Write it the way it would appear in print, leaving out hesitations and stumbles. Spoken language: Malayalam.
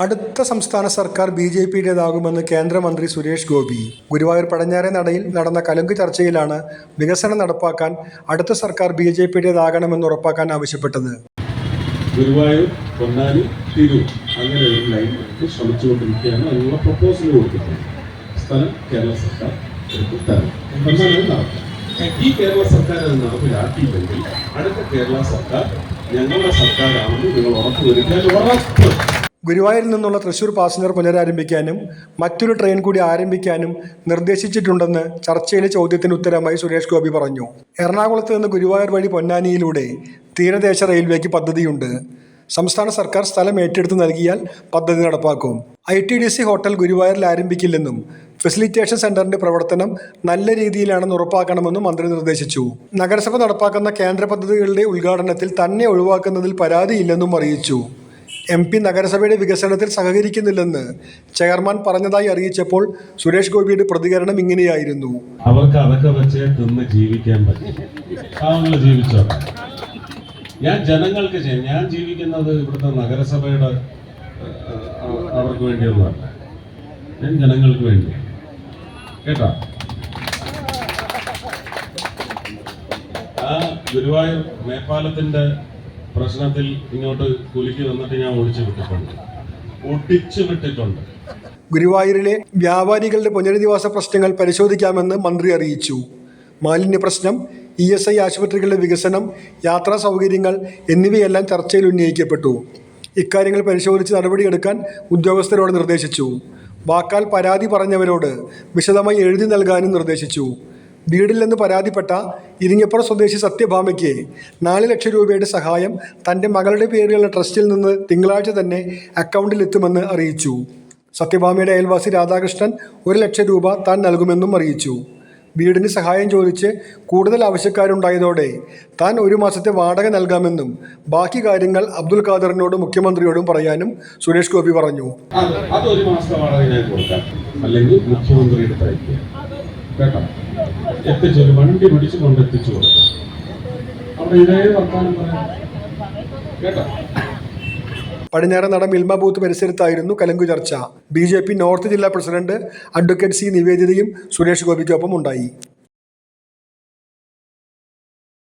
അടുത്ത സംസ്ഥാന സർക്കാർ ബി.ജെ.പിയുടേതാകുമെന്ന് കേന്ദ്രമന്ത്രി സുരേഷ് ഗോപി. ഗുരുവായൂർ പടിഞ്ഞാറെ നടയിൽ നടന്ന കലുങ്ക് ചർച്ചയിലാണ് വികസനം നടപ്പാക്കാൻ അടുത്ത സർക്കാർ ബി.ജെ.പിയുടേതാകണമെന്ന് ഉറപ്പാക്കാൻ ആവശ്യപ്പെട്ടത്. ഗുരുവായൂർ, പൊന്നാനി, തിരൂർ അങ്ങനെ ഒരു ലൈൻ ശ്രമിച്ചുകൊണ്ടിരിക്കുകയാണ്. അതിനുള്ള പ്രപ്പോസൽ കൊടുത്തിട്ടുണ്ട്. സ്ഥലം കേരള സർക്കാർ തരണം. ഈ കേരള സർക്കാർ അത് നടപ്പിലാക്കിയില്ലെങ്കിൽ അടുത്ത കേരള സർക്കാർ ഞങ്ങളുടെ സർക്കാരാണെന്ന് നിങ്ങൾ ഉറപ്പുവരുത്താൻ ഉറപ്പ്. ഗുരുവായൂരിൽ നിന്നുള്ള തൃശൂർ പാസഞ്ചർ പുനരാരംഭിക്കാനും മറ്റൊരു ട്രെയിൻ കൂടി ആരംഭിക്കാനും നിർദ്ദേശിച്ചിട്ടുണ്ടെന്ന് ചർച്ചയിലെ ചോദ്യത്തിന് ഉത്തരമായി സുരേഷ് ഗോപി പറഞ്ഞു. എറണാകുളത്ത് നിന്ന് ഗുരുവായൂർ വഴി പൊന്നാനിയിലൂടെ തീരദേശ റെയിൽവേക്ക് പദ്ധതിയുണ്ട്. സംസ്ഥാന സർക്കാർ സ്ഥലം ഏറ്റെടുത്ത് നൽകിയാൽ പദ്ധതി നടപ്പാക്കും. ITDC ഹോട്ടൽ ഗുരുവായൂരിൽ ആരംഭിക്കില്ലെന്നും ഫെസിലിറ്റേഷൻ സെന്ററിന്റെ പ്രവർത്തനം നല്ല രീതിയിലാണെന്ന് ഉറപ്പാക്കണമെന്നും മന്ത്രി നിർദ്ദേശിച്ചു. നഗരസഭ നടപ്പാക്കുന്ന കേന്ദ്ര പദ്ധതികളുടെ ഉദ്ഘാടനത്തിൽ തന്നെ ഒഴിവാക്കുന്നതിൽ പരാതിയില്ലെന്നും അറിയിച്ചു. MP നഗരസഭയുടെ വികസനത്തിൽ സഹകരിക്കുന്നില്ലെന്ന് ചെയർമാൻ പറഞ്ഞതായി അറിയിച്ചപ്പോൾ സുരേഷ് ഗോപിയുടെ പ്രതികരണം ഇങ്ങനെയായിരുന്നു. അവർക്ക് അതൊക്കെ വെച്ച് തിന്ന് ജീവിക്കാൻ പറ്റും. ഞാൻ ജനങ്ങൾക്ക് ഞാൻ ജീവിക്കുന്നത് ഇവിടുത്തെ നഗരസഭയുടെ അവർക്ക് വേണ്ടിയൊന്നുമല്ല. ഞാൻ ജനങ്ങൾക്ക് വേണ്ടി കേട്ടോ. ആ ഗുരുവായൂർ മേപ്പാലത്തിന്റെ പ്രശ്നത്തിൽ ഇങ്ങോട്ട് കുലുക്കി വന്നിട്ട് ഞാൻ ഒട്ടിച്ചു വിട്ടിട്ടുണ്ട്. ഗുരുവായൂരിലെ വ്യാപാരികളുടെ പുനരധിവാസ പ്രശ്നങ്ങൾ പരിശോധിക്കാമെന്ന് മന്ത്രി അറിയിച്ചു. മാലിന്യ പ്രശ്നം, ESI ആശുപത്രികളുടെ വികസനം, യാത്രാ സൗകര്യങ്ങൾ എന്നിവയെല്ലാം ചർച്ചയിൽ ഉന്നയിക്കപ്പെട്ടു. ഇക്കാര്യങ്ങൾ പരിശോധിച്ച് നടപടിയെടുക്കാൻ ഉദ്യോഗസ്ഥരോട് നിർദ്ദേശിച്ചു. വാക്കാൽ പരാതി പറഞ്ഞവരോട് വിശദമായി എഴുതി നൽകാനും നിർദ്ദേശിച്ചു. വീടില്ലെന്ന് പരാതിപ്പെട്ട ഇരിങ്ങപ്പുറം സ്വദേശി സത്യഭാമയ്ക്ക് 4 ലക്ഷം രൂപയുടെ സഹായം തൻ്റെ മകളുടെ പേരിലുള്ള ട്രസ്റ്റിൽ നിന്ന് തിങ്കളാഴ്ച തന്നെ അക്കൗണ്ടിലെത്തുമെന്ന് അറിയിച്ചു. സത്യഭാമയുടെ അയൽവാസി രാധാകൃഷ്ണൻ 1 ലക്ഷം രൂപ താൻ നൽകുമെന്നും അറിയിച്ചു. വീടിന് സഹായം ചോദിച്ച് കൂടുതൽ ആവശ്യക്കാരുണ്ടായതോടെ താൻ 1 മാസത്തെ വാടക നൽകാമെന്നും ബാക്കി കാര്യങ്ങൾ അബ്ദുൽ ഖാദറിനോടും മുഖ്യമന്ത്രിയോടും പറയാനും സുരേഷ് ഗോപി പറഞ്ഞു. വണ്ടി പിടിച്ചു കൊണ്ടെത്തിച്ചു കൊടുക്കും. അവിടെ ഇതേ വർത്താനം പറയാം കേട്ടോ. പടിഞ്ഞാറൻ നട മിൽമ ബൂത്ത് പരിസരത്തായിരുന്നു കലുങ്ക് ചർച്ച. BJP നോർത്ത് ജില്ലാ പ്രസിഡന്റ് അഡ്വക്കേറ്റ് C. നിവേദിതയും സുരേഷ് ഗോപിക്കൊപ്പം ഉണ്ടായി.